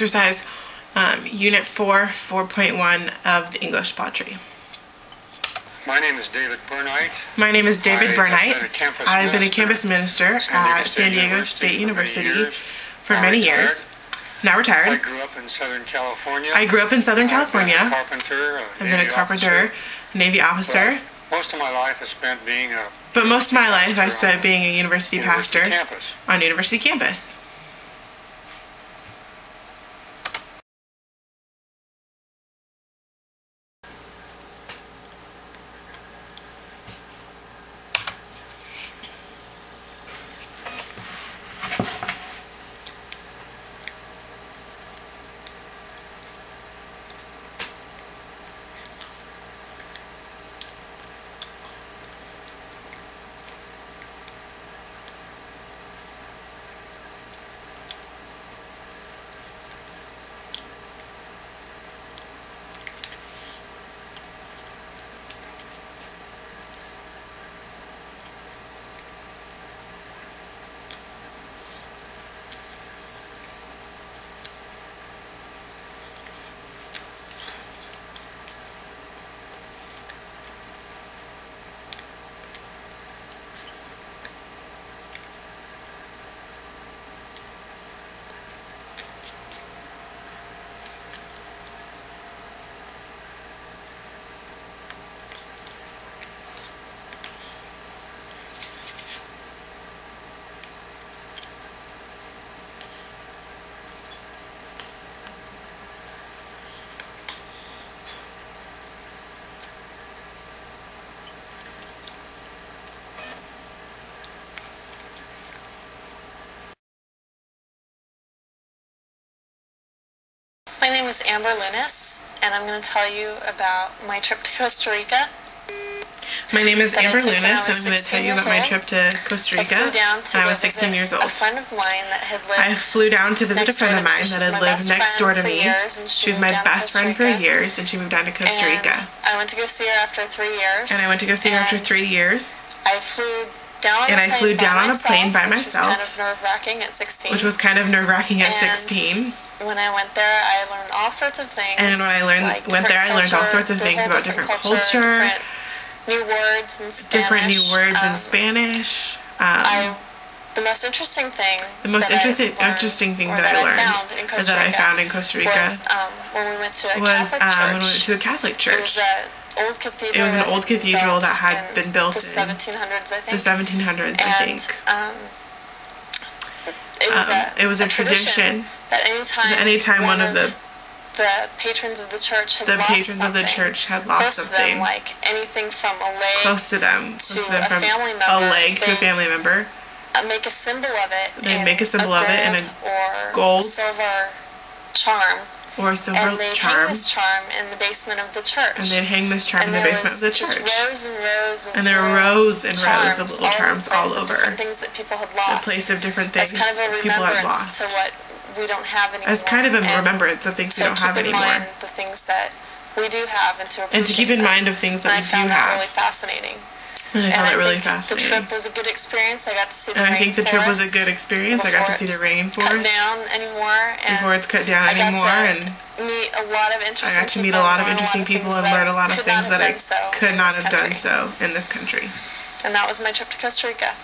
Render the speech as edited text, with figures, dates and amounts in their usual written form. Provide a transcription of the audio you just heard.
exercise Unit 4, 4.1 of the English Poetry. My name is David Burnite. My name is David Burnite. I've been a campus minister at San Diego State University for many years. Now retired. I grew up in Southern California. I've been a carpenter, Navy officer. Most of my life I spent being a university pastor on university campus. My name is Amber Lunis, and I'm going to tell you about my trip to Costa Rica. My name is Amber Lunis, and I'm going to tell you about my trip to Costa Rica when I was 16 years old. A friend of mine that had lived I flew down to visit a friend of mine that had lived next door to me. She was my best friend for years, and she moved down to Costa Rica. I went to go see her after 3 years. I flew down on a plane by myself, which was kind of nerve-wracking at 16. When I went there, I learned all sorts of things. And when I learned all sorts of things about different culture, different new words in Spanish. The most interesting thing that I found in Costa Rica was when we went to a Catholic church. It was an old cathedral that had been built in the 1700s, I think. It was a tradition that anytime one of the patrons of the church had lost something, like anything from a leg to a family member, make a symbol of it in a gold, silver charm. And they'd hang this charm in the basement of the church. And there were rows and rows of little charms all over. Different things that people had lost. The place of different things kind of a people had lost. To what we don't have anymore. As kind of a remembrance of things we don't have anymore. And to keep in mind the things that we do have and to appreciate And to keep in mind of things that we do have. And I found that really fascinating. And I found it really fascinating. The trip was a good experience. I got to see the rainforest. I got to see the rainforest. Before it's cut down anymore. And meet a lot of interesting I got to meet a lot of interesting people and learn a lot of things that I could not have done so in this country. And that was my trip to Costa Rica.